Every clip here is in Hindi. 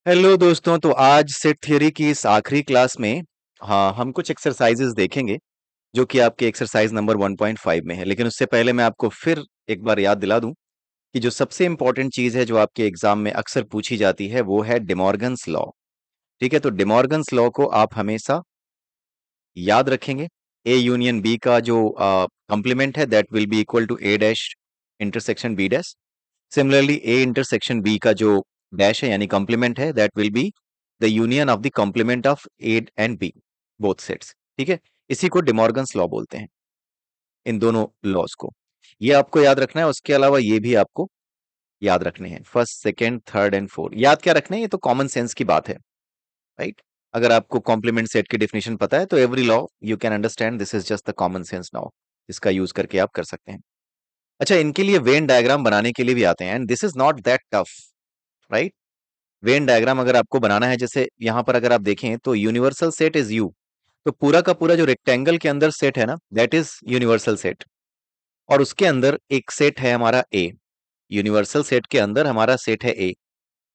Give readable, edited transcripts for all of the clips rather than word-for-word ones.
हेलो दोस्तों, तो आज सेट थ्योरी की इस आखिरी क्लास में हम कुछ एक्सरसाइजेज देखेंगे जो कि आपके एक्सरसाइज नंबर 1.5 में है। लेकिन उससे पहले मैं आपको फिर एक बार याद दिला दूं कि जो सबसे इंपॉर्टेंट चीज है जो आपके एग्जाम में अक्सर पूछी जाती है वो है डिमॉर्गन्स लॉ। ठीक है, तो डिमॉर्गन्स लॉ को आप हमेशा याद रखेंगे। ए यूनियन बी का जो कॉम्प्लीमेंट है that will be equal to A dash intersection B dash. Similarly A intersection B का जो डैश है यानी कॉम्प्लीमेंट है that will be the union of the complement of A and B, both sets. ठीक है, इसी को डिमॉर्गन्स लॉ बोलते हैं, इन दोनों लॉज को। ये आपको याद रखना है। उसके अलावा ये भी आपको याद रखने हैं, first second third and fourth याद क्या रखने हैं, ये तो कॉमन सेंस की बात है, राइट। अगर आपको कॉम्प्लीमेंट सेट की डेफिनेशन पता है तो every law you can understand, this is just the common sense now. इसका यूज करके आप कर सकते हैं। अच्छा, इनके लिए वेन डायग्राम बनाने के लिए भी आते हैं and this is not that tough, right. Venn diagram अगर आपको बनाना है, जैसे यहां पर अगर आप देखें तो यूनिवर्सल सेट इज यू, तो पूरा का पूरा जो रेक्टेंगल के अंदर सेट है ना दैट इज यूनिवर्सल सेट। और उसके अंदर एक सेट है हमारा ए, यूनिवर्सल सेट के अंदर हमारा सेट है ए।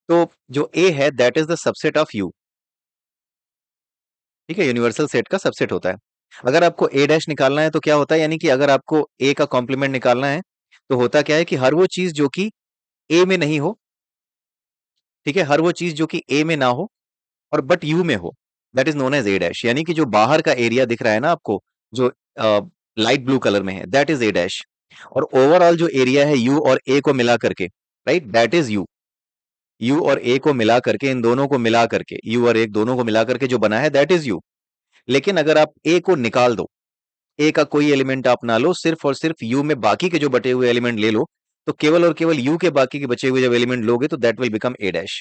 तो जो ए है that is the subset of you. ठीक है, यूनिवर्सल सेट का सबसेट होता है। अगर आपको ए डैश निकालना है तो क्या होता है, यानी कि अगर आपको ए का कॉम्प्लीमेंट निकालना है तो होता क्या है कि हर वो चीज जो कि ए में नहीं हो, ठीक है, हर वो चीज जो कि ए में ना हो और बट यू में हो, that is known as A dash. यानी कि जो बाहर का एरिया दिख रहा है ना आपको, जो लाइट ब्लू कलर में है दैट इज ए डैश। और ओवरऑल जो एरिया है यू और ए को मिला करके, right, that is you. You और ए को मिला करके, इन दोनों को मिला करके, यू और ए दोनों को मिला करके जो बना है दैट इज यू। लेकिन अगर आप ए को निकाल दो, ए का कोई एलिमेंट आप ना लो, सिर्फ और सिर्फ यू में बाकी के जो बटे हुए एलिमेंट ले लो, तो केवल और केवल यू के बाकी के बचे हुए जब एलिमेंट लोगे तो that will become a dash.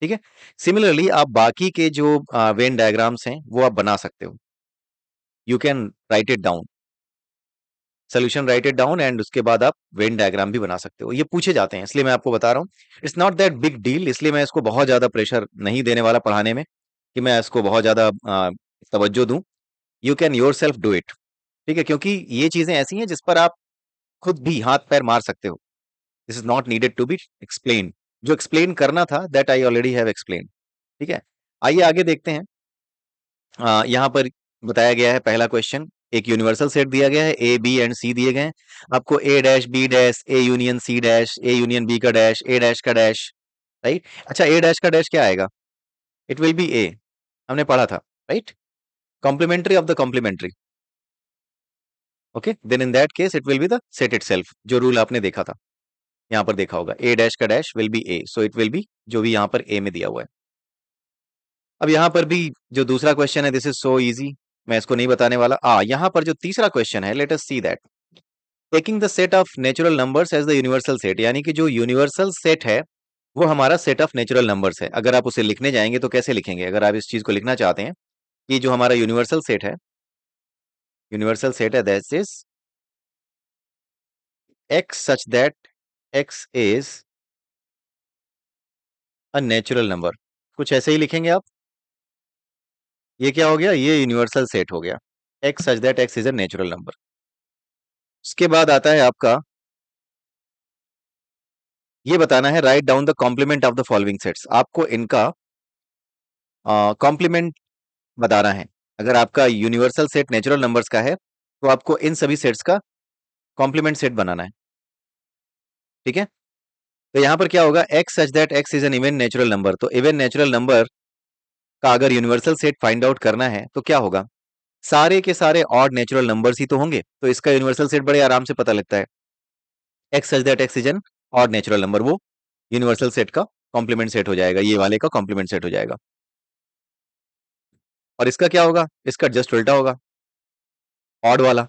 ठीक है, सिमिलरली आप बाकी के जो वेन डायग्राम्स हैं वो आप बना सकते हो। You can write it down, solution right it down, and उसके बाद आप वेन डायग्राम भी बना सकते हो। ये पूछे जाते हैं इसलिए मैं आपको बता रहा हूँ। It's not that big deal, इसलिए मैं इसको बहुत ज्यादा प्रेशर नहीं देने वाला पढ़ाने में कि मैं इसको बहुत ज्यादा तवज्जो दूं। You can your self do it. ठीक है, क्योंकि ये चीजें ऐसी हैं जिस पर आप खुद भी हाथ पैर मार सकते हो। This is not needed to be explain. जो एक्सप्लेन करना था that I already have explain. ठीक है, आइए आगे देखते हैं। यहाँ पर बताया गया है पहला क्वेश्चन, एक यूनिवर्सल सेट दिया गया है, ए बी एंड सी दिए गए हैं। आपको A dash B dash A union C dash A union B का डैश ए डैश का डैश, राइट। अच्छा, ए डैश का डैश क्या आएगा? इट विल बी ए, हमने पढ़ा था, right, complementary of the complementary. Okay, then in that case it will be the set itself, जो रूल आपने देखा था, यहाँ पर देखा होगा, ए डैश का dash will be A, so it will be जो भी यहाँ पर ए में दिया हुआ है। अब यहाँ पर भी जो दूसरा क्वेश्चन है, दिस इज सो इजी, मैं इसको नहीं बताने वाला। यहाँ पर जो तीसरा क्वेश्चन है, let us see that, taking the set of natural numbers as the universal set, यानी कि जो यूनिवर्सल सेट है वो हमारा सेट ऑफ नेचुरल नंबर्स है। अगर आप उसे लिखने जाएंगे तो कैसे लिखेंगे? अगर आप इस चीज को लिखना चाहते हैं कि जो हमारा यूनिवर्सल सेट है, यूनिवर्सल सेट है that is x such that x is a natural number, कुछ ऐसे ही लिखेंगे आप। ये क्या हो गया? ये यूनिवर्सल सेट हो गया, X such that x is a natural number. उसके बाद आता है आपका, ये बताना है right down the complement of the following sets. आपको इनका कॉम्प्लीमेंट बताना है। अगर आपका यूनिवर्सल सेट नेचुरल नंबर्स का है तो आपको इन सभी सेट्स का कॉम्प्लीमेंट सेट बनाना है। ठीक है, तो यहां पर क्या होगा, x such that x is an even natural number, तो इवन नेचुरल नंबर का अगर यूनिवर्सल सेट फाइंड आउट करना है तो क्या होगा, सारे के सारे ऑड नेचुरल नंबर्स ही तो होंगे, तो इसका यूनिवर्सल सेट बड़े आराम से पता लगता है। X such that x is an odd natural number, वो यूनिवर्सल सेट का कॉम्प्लीमेंट सेट हो जाएगा, ये वाले का कॉम्प्लीमेंट सेट हो जाएगा। और इसका क्या होगा? इसका जस्ट उल्टा होगा, ऑड वाला,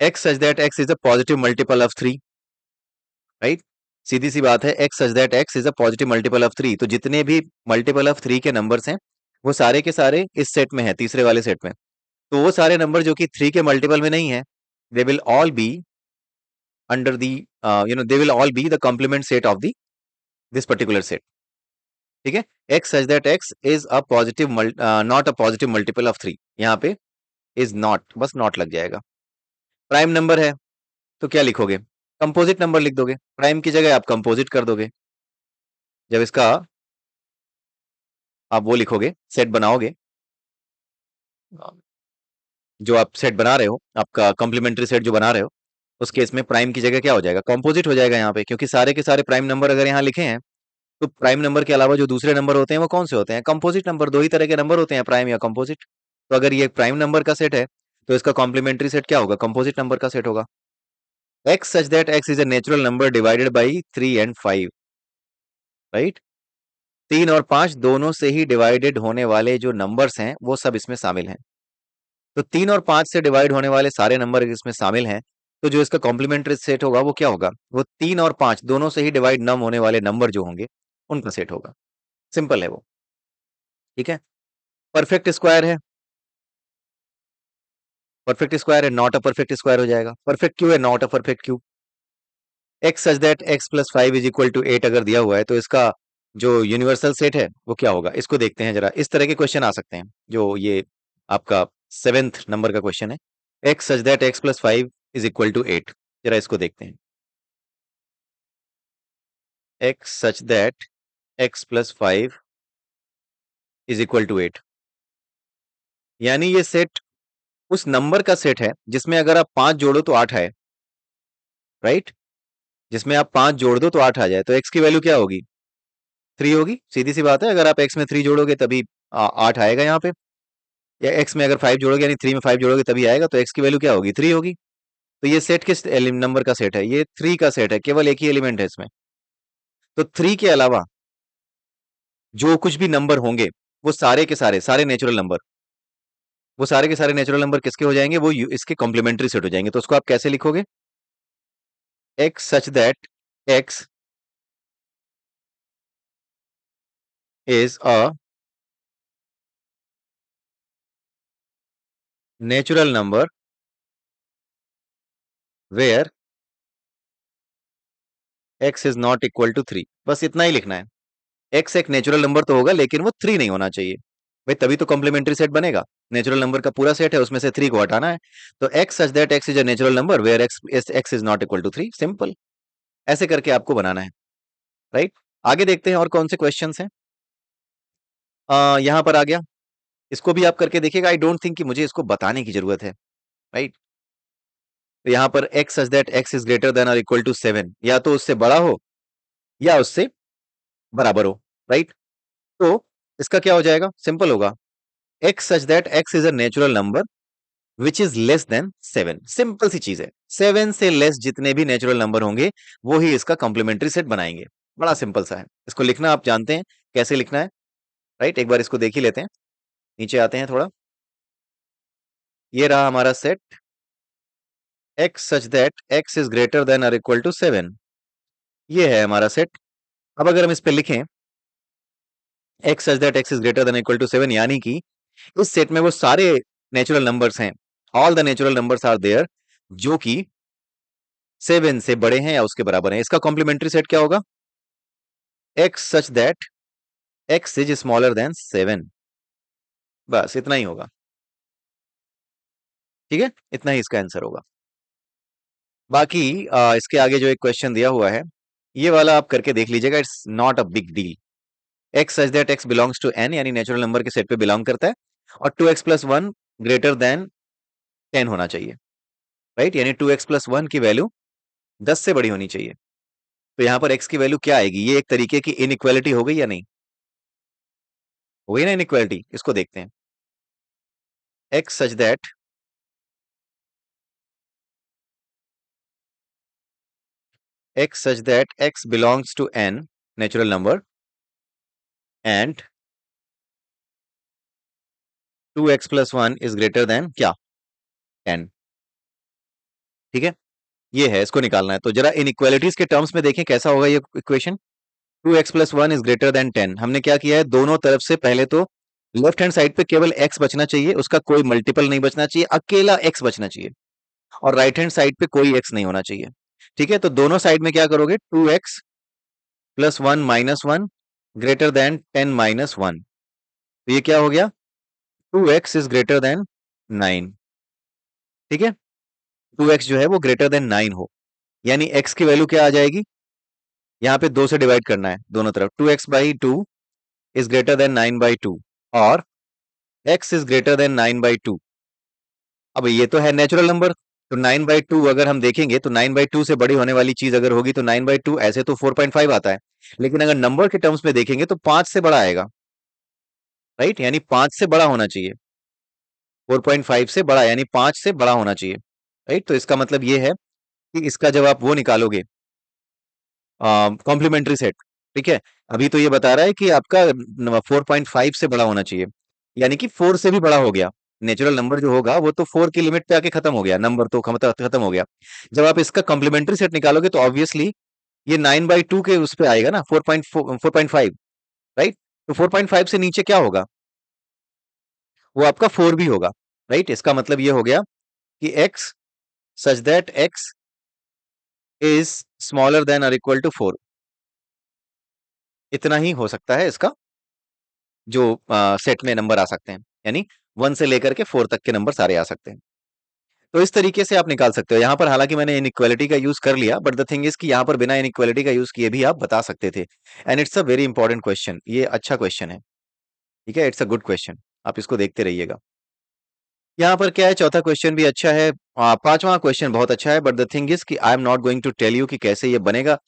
x such that x is a positive multiple of three, right. सीधी सी बात है, x such that x is a positive multiple of three, तो जितने भी मल्टीपल ऑफ थ्री के नंबर्स हैं वो सारे के सारे इस सेट में है, तीसरे वाले सेट में। तो वो सारे नंबर जो कि थ्री के मल्टीपल में नहीं है, they will all be under the, they will all be the complement set of the this particular set. ठीक है, x such that x is a positive, not a positive multiple of three, यहाँ पे इज नॉट, बस नॉट लग जाएगा। प्राइम नंबर है तो क्या लिखोगे? कंपोजिट नंबर लिख दोगे, प्राइम की जगह आप कंपोजिट कर दोगे। जब इसका आप वो लिखोगे, सेट बनाओगे। जो आप सेट बना रहे हो, आपका कॉम्प्लीमेंट्री सेट जो बना रहे हो, उस केस में प्राइम की जगह क्या हो जाएगा, कॉम्पोजिट हो जाएगा यहाँ पे, क्योंकि सारे के सारे प्राइम नंबर अगर यहाँ लिखे हैं तो प्राइम नंबर के अलावा जो दूसरे नंबर होते हैं वो कौन से होते हैं, कंपोजिट नंबर। दो ही तरह के नंबर होते हैं, प्राइम या कंपोजिट। तो अगर ये प्राइम नंबर का सेट है तो इसका कॉम्प्लीमेंट्री सेट क्या होगा, कंपोजिट नंबर का सेट होगा। X such that x is a natural number divided by 3 and 5, right. 3 और 5 दोनों से ही डिवाइडेड होने वाले जो नंबर्स हैं वो सब इसमें शामिल हैं। तो 3 और 5 से डिवाइड होने वाले सारे नंबर इसमें शामिल हैं। तो जो इसका कॉम्प्लीमेंट्री सेट होगा वो क्या होगा, वो 3 और 5 दोनों से ही डिवाइड न होने वाले नंबर जो होंगे उनका सेट होगा। सिंपल है वो, ठीक है। परफेक्ट स्क्वायर है, परफेक्ट स्क्वायर है, नॉट अ परफेक्ट स्क्वायर हो जाएगा। परफेक्ट क्यों है, नॉट अ परफेक्ट क्यों। एक्स सच दैट x+5 = 8 अगर दिया हुआ है तो इसका जो यूनिवर्सल सेट है वो क्या होगा, इसको देखते हैं जरा। इस तरह के क्वेश्चन आ सकते हैं, जो ये आपका 7th नंबर का क्वेश्चन है। एक्स सच दैट x+5 = 8, जरा इसको देखते हैं। एक्स सच दैट x+5 = 8, यानी ये सेट उस नंबर का सेट है जिसमें अगर आप 5 जोड़ो तो 8 आए, राइट। जिसमें आप 5 जोड़ दो तो 8 आ जाए, तो x की वैल्यू क्या होगी, 3 होगी। सीधी सी बात है, अगर आप x में 3 जोड़ोगे तभी 8 आएगा यहाँ पे। या x में अगर 5 जोड़ोगे, यानी 3 में 5 जोड़ोगे तभी आएगा, तो x की वैल्यू क्या होगी, 3 होगी। तो ये सेट किस नंबर का सेट है, ये 3 का सेट है, केवल एक ही एलिमेंट है इसमें। तो 3 के अलावा जो कुछ भी नंबर होंगे वो सारे के सारे सारे नेचुरल नंबर, वो सारे के सारे नेचुरल नंबर किसके हो जाएंगे, वो इसके कॉम्प्लीमेंट्री सेट हो जाएंगे। तो उसको आप कैसे लिखोगे, X such that x is a natural number where X is not equal to 3। बस इतना ही लिखना है। एक्स एक नेचुरल नंबर तो होगा लेकिन वो 3 नहीं होना चाहिए भाई, तभी तो कॉम्प्लीमेंट्री सेट बनेगा। नेचुरल नंबर का पूरा सेट है, उसमें से 3 को हटाना है। तो X such that x is a natural number where X is not equal to 3, simple. ऐसे करके आपको बनाना है, राइट। आगे देखते हैं और कौन से क्वेश्चन हैं। यहां पर आ गया, इसको भी आप करके देखिएगा। आई डोंट थिंक कि मुझे इसको बताने की जरूरत है, राइट। तो यहां पर x such that x is greater then और इक्वल टू 7, या तो उससे बड़ा हो या उससे बराबर हो, राइट। तो इसका क्या हो जाएगा, सिंपल होगा। X such that x is a natural number which is less than 7, simple सी चीज है। 7 से लेस जितने भी नेचुरल नंबर होंगे वो ही इसका कॉम्प्लीमेंट्री सेट बनाएंगे। बड़ा सिंपल सा है, इसको लिखना आप जानते हैं कैसे लिखना है, राइट। एक बार इसको देख ही लेते हैं, नीचे आते हैं थोड़ा। ये रहा हमारा set, x such that x is greater then और इक्वल टू 7, ये है हमारा सेट। अब अगर हम इस पे लिखें X such that x is greater than equal to 7, यानी कि इस सेट में वो सारे नेचुरल नंबर्स हैं, all the natural numbers are there जो कि 7 से बड़े हैं या उसके बराबर हैं। इसका कॉम्प्लीमेंट्री सेट क्या होगा, x such that x is smaller than 7, बस इतना ही होगा, ठीक है। इतना ही इसका आंसर होगा। बाकी इसके आगे जो एक क्वेश्चन दिया हुआ है ये वाला आप करके देख लीजिएगा, it's not a big deal. X such that X belongs to N, यानी नेचुरल नंबर के सेट पे बिलोंग करता है, और 2x+1 ग्रेटर देन 10 होना चाहिए, राइट। यानी 2x+1 की वैल्यू 10 से बड़ी होनी चाहिए। तो यहां पर x की वैल्यू क्या आएगी, ये एक तरीके की इनइक्वालिटी हो गई या नहीं, हो गई ना इनइक्वालिटी। इसको देखते हैं, x such that x belongs to n natural number and 2x+1 is greater than क्या, 10, ठीक है। ये है, इसको निकालना है। तो जरा इनइक्वालिटीज के टर्म्स में देखें कैसा होगा ये equation. 2x+1 is greater then 10, हमने क्या किया है, दोनों तरफ से पहले तो लेफ्ट हैंड साइड पे केवल x बचना चाहिए, उसका कोई मल्टीपल नहीं बचना चाहिए, अकेला x बचना चाहिए। और राइट हैंड साइड पे कोई x नहीं होना चाहिए, ठीक है। तो दोनों साइड में क्या करोगे, 2x+1 - 1 ग्रेटर देन 10 - 1, तो ये क्या हो गया, 2x इज ग्रेटर देन 9, ठीक है। 2x जो है वो ग्रेटर देन 9 हो, यानी x की वैल्यू क्या आ जाएगी, यहाँ पे 2 से डिवाइड करना है दोनों तरफ, 2x/2 इज ग्रेटर देन 9/2 और x इज ग्रेटर देन 9/2। अब ये तो है नेचुरल नंबर, तो 9/2 अगर हम देखेंगे तो 9/2 से बड़ी होने वाली चीज अगर होगी तो 9/2 ऐसे तो 4.5 आता है, लेकिन अगर नंबर के टर्म्स में देखेंगे तो 5 से बड़ा आएगा, राइट, यानी 5 से बड़ा होना चाहिए। 4.5 से बड़ा यानी 5 से बड़ा होना चाहिए, राइट। तो इसका मतलब ये है कि इसका जब आप वो निकालोगे कॉम्प्लीमेंट्री सेट, ठीक है, अभी तो ये बता रहा है कि आपका 4.5 से बड़ा होना चाहिए, यानी कि 4 से भी बड़ा हो गया। नेचुरल नंबर जो होगा वो तो 4 की लिमिट पे आके खत्म हो गया, नंबर तो खत्म हो गया। जब आप इसका कॉम्प्लीमेंट्री सेट निकालोगे तो ऑब्वियसली ये 9/2 के उस पे आएगा ना, 4.5, राइट। तो 4.5 से नीचे क्या होगा, वो आपका 4 भी होगा, राइट। इसका मतलब ये हो गया कि x such that x is smaller than और इक्वल टू 4। इतना ही हो सकता है इसका जो सेट में नंबर आ सकते हैं, यानी 1 से लेकर के 4 तक के नंबर सारे आ सकते हैं। तो इस तरीके से आप निकाल सकते हो। यहाँ पर हालांकि मैंने इनइक्वालिटी का यूज कर लिया, बट द थिंग इज कि यहाँ पर बिना इनइक्वालिटी का यूज किए भी आप बता सकते थे, and it's a very important question. ये अच्छा क्वेश्चन है, ठीक है, इट्स अ गुड क्वेश्चन, आप इसको देखते रहिएगा। यहाँ पर क्या है, चौथा क्वेश्चन भी अच्छा है, पांचवा क्वेश्चन बहुत अच्छा है, बट द थिंग इज कि I am not going to tell you कि कैसे ये बनेगा।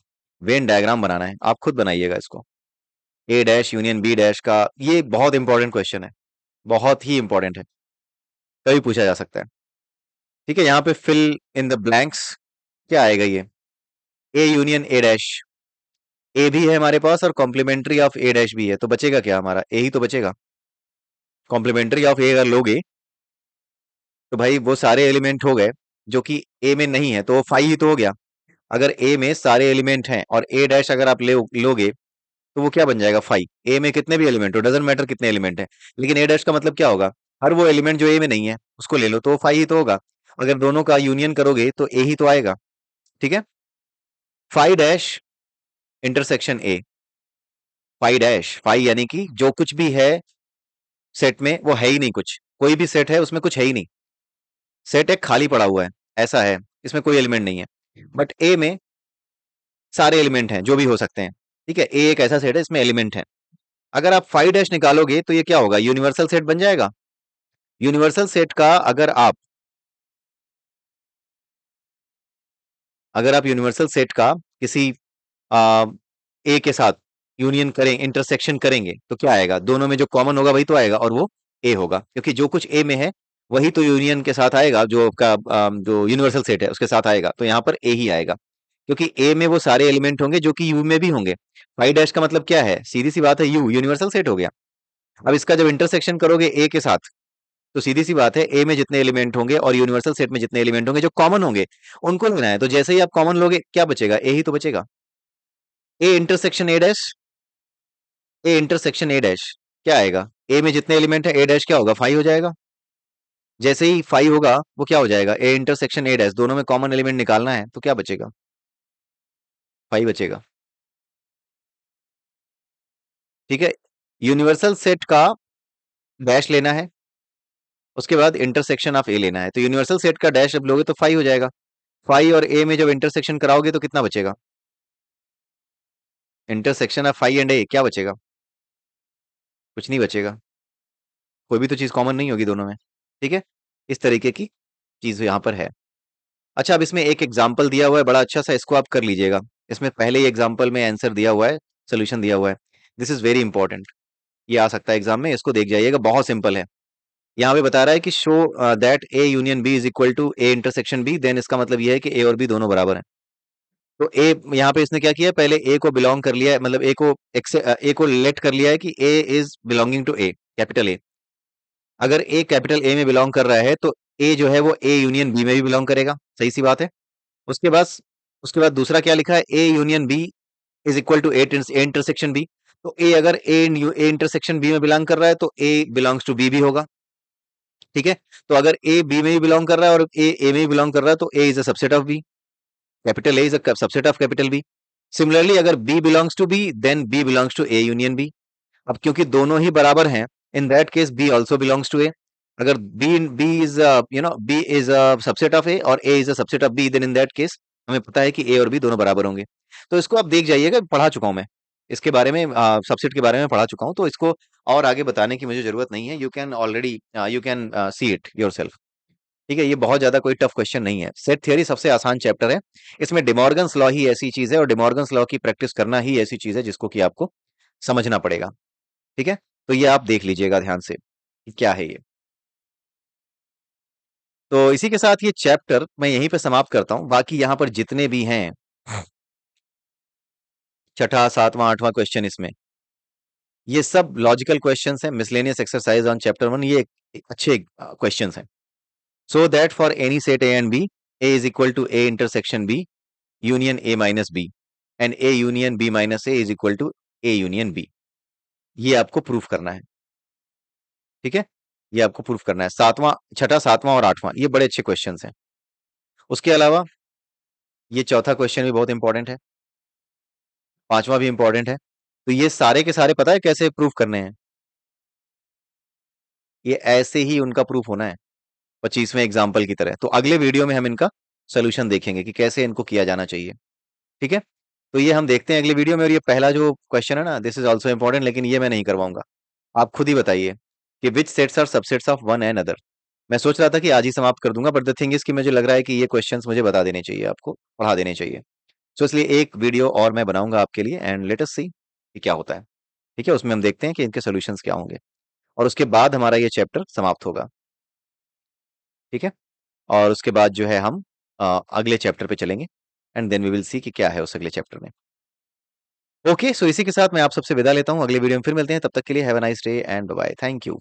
वेन डायग्राम बनाना है, आप खुद बनाइएगा इसको। ए डैश यूनियन बी डैश का ये बहुत इंपॉर्टेंट क्वेश्चन है, बहुत ही इंपॉर्टेंट है, कभी पूछा जा सकता है, ठीक है। यहाँ पे फिल इन द ब्लैंक्स, क्या आएगा ये, ए यूनियन ए डैश, ए भी है हमारे पास और कॉम्प्लीमेंट्री ऑफ ए डैश भी है, तो बचेगा क्या, हमारा ए ही तो बचेगा। कॉम्प्लीमेंट्री ऑफ ए अगर लोगे तो भाई वो सारे एलिमेंट हो गए जो कि ए में नहीं है, तो वो 5 ही तो हो गया। अगर ए में सारे एलिमेंट हैं और ए डैश अगर आप लोगे तो वो क्या बन जाएगा, 5। ए में कितने भी एलिमेंट हो, डजेंट मैटर कितने एलिमेंट हैं, लेकिन ए डैश का मतलब क्या होगा, हर वो एलिमेंट जो ए में नहीं है उसको ले लो, तो वो 5 ही तो होगा। अगर दोनों का यूनियन करोगे तो ए ही तो आएगा, ठीक है। 5 डैश इंटरसेक्शन ए, 5 डैश, 5 यानी कि जो कुछ भी है सेट में वो है ही नहीं, कुछ कोई भी सेट है उसमें कुछ है ही नहीं, सेट एक खाली पड़ा हुआ है, ऐसा है, इसमें कोई एलिमेंट नहीं है। बट ए में सारे एलिमेंट हैं जो भी हो सकते हैं, ठीक है, ए एक ऐसा सेट है इसमें एलिमेंट है। अगर आप 5 डैश निकालोगे तो ये क्या होगा, यूनिवर्सल सेट बन जाएगा। यूनिवर्सल सेट का अगर आप यूनिवर्सल सेट का किसी आ, ए के साथ यूनियन करें, इंटरसेक्शन करेंगे तो क्या आएगा, दोनों में जो कॉमन होगा वही तो आएगा, और वो ए होगा, क्योंकि जो कुछ ए में है वही तो यूनियन के साथ आएगा, जो आपका जो यूनिवर्सल सेट है उसके साथ आएगा, तो यहाँ पर ए ही आएगा, क्योंकि ए में वो सारे एलिमेंट होंगे जो कि यू में भी होंगे। 5 डैश का मतलब क्या है, सीधी सी बात है, यू यूनिवर्सल सेट हो गया। अब इसका जब इंटरसेक्शन करोगे ए के साथ, तो सीधी सी बात है, ए में जितने एलिमेंट होंगे और यूनिवर्सल सेट में जितने एलिमेंट होंगे जो कॉमन होंगे उनको लेना है, तो जैसे ही आप कॉमन लोगे क्या बचेगा, ए ही तो बचेगा। A intersection A dash, A intersection A dash क्या आएगा, ए में जितने एलिमेंट है ए डैश क्या होगा, 5 हो जाएगा। जैसे ही 5 होगा वो क्या हो जाएगा, ए इंटरसेक्शन ए डैश, दोनों में कॉमन एलिमेंट निकालना है तो क्या बचेगा, 5 बचेगा, ठीक है। यूनिवर्सल सेट का डैश लेना है, उसके बाद इंटरसेक्शन ऑफ ए लेना है, तो यूनिवर्सल सेट का डैश जब लोगे तो 5 हो जाएगा। 5 और ए में जब इंटरसेक्शन कराओगे तो कितना बचेगा, इंटरसेक्शन ऑफ 5 एंड ए क्या बचेगा, कुछ नहीं बचेगा, कोई भी तो चीज कॉमन नहीं होगी दोनों में, ठीक है। इस तरीके की चीज यहाँ पर है। अच्छा, अब इसमें एक एग्जाम्पल दिया हुआ है बड़ा अच्छा सा, इसको आप कर लीजिएगा। इसमें पहले ही एग्जाम्पल में आंसर दिया हुआ है, सोल्यूशन दिया हुआ है। दिस इज वेरी इंपॉर्टेंट, ये आ सकता है एग्जाम में, इसको देख जाइएगा, बहुत सिंपल है। यहाँ पे बता रहा है कि show that A union B is equal to A intersection B, then इसका मतलब ये है कि ए और बी दोनों बराबर हैं। तो ए यहाँ पे इसने क्या किया, पहले ए को बिलोंग कर लिया है, मतलब ए को लेट कर लिया है कि A is belonging to A, capital A. अगर ए कैपिटल ए में बिलोंग कर रहा है तो ए जो है वो ए यूनियन बी में भी बिलोंग करेगा, सही सी बात है। उसके बाद उसके बाद दूसरा क्या लिखा है, A union B is equal to A intersection B. तो ए अगर ए इंटरसेक्शन बी में बिलोंग कर रहा है तो ए बिलोंग्स टू बी भी होगा, ठीक है। तो अगर ए बी में भी बिलोंग कर रहा है और ए में भी बिलोंग कर रहा है तो A is a subset of B, capital A is a subset of capital B. Similarly अगर B belongs to B then B belongs to A union B. अब क्योंकि दोनों ही बराबर हैं, in that case B also belongs to A. अगर B B is B is a subset of A और A is a subset of B, then in that case हमें पता है कि ए और बी दोनों बराबर होंगे। तो इसको आप देख जाइएगा, पढ़ा चुका हूं मैं, इसके बारे में सबसेट के बारे में पढ़ा चुका हूँ, तो इसको और आगे बताने की मुझे जरूरत नहीं है। You can already you can see it yourself. ठीक है, ये बहुत ज्यादा कोई टफ क्वेश्चन नहीं है। सेट थ्योरी सबसे आसान चैप्टर है। इसमें डिमॉर्गन्स लॉ ही ऐसी चीज है और डिमॉर्गन्स लॉ की प्रैक्टिस करना ही ऐसी चीज है जिसको कि आपको समझना पड़ेगा। ठीक है, तो ये आप देख लीजिएगा ध्यान से कि क्या है ये। तो इसी के साथ ये चैप्टर मैं यहीं पे समाप्त करता हूं। बाकी यहाँ पर जितने भी हैं, छठा, सातवां, आठवां क्वेश्चन, इसमें ये सब लॉजिकल क्वेश्चंस हैं। मिसलेनियस एक्सरसाइज ऑन चैप्टर 1, ये अच्छे क्वेश्चंस हैं। So that for any set A and B, A is equal to A intersection B union A minus B and A union B minus A is equal to A union B, ये आपको प्रूफ करना है। ठीक है, ये आपको प्रूफ करना है। सातवां, छठा, सातवां और आठवां ये बड़े अच्छे क्वेश्चंस हैं। उसके अलावा ये चौथा क्वेश्चन भी बहुत इंपॉर्टेंट है, पांचवा भी इंपॉर्टेंट है। तो ये सारे के सारे पता है कैसे प्रूफ करने हैं? ये ऐसे ही उनका प्रूफ होना है, 25वें एग्जाम्पल की तरह। तो अगले वीडियो में हम इनका सोल्यूशन देखेंगे कि कैसे इनको किया जाना चाहिए। ठीक है, तो ये हम देखते हैं अगले वीडियो में। और ये पहला जो क्वेश्चन है ना, दिस इज ऑल्सो इंपॉर्टेंट, लेकिन ये मैं नहीं करवाऊंगा। आप खुद ही बताइए कि which sets are subsets of one and other. मैं सोच रहा था कि आज ही समाप्त कर दूंगा, बट द थिंग इज कि मुझे लग रहा है कि ये क्वेश्चंस मुझे बता देने चाहिए, आपको पढ़ा देने चाहिए। सो इसलिए एक वीडियो और मैं बनाऊंगा आपके लिए, एंड लेट अस सी कि क्या होता है। ठीक है, उसमें हम देखते हैं कि इनके सॉल्यूशंस क्या होंगे, और उसके बाद हमारा ये चैप्टर समाप्त होगा। ठीक है, और उसके बाद जो है हम अगले चैप्टर पे चलेंगे, and then we will see कि क्या है उस अगले चैप्टर में। ओके, सो इसी के साथ मैं आप सबसे विदा लेता हूं। अगले वीडियो में फिर मिलते हैं, तब तक के लिए have a nice day and bye, thank you.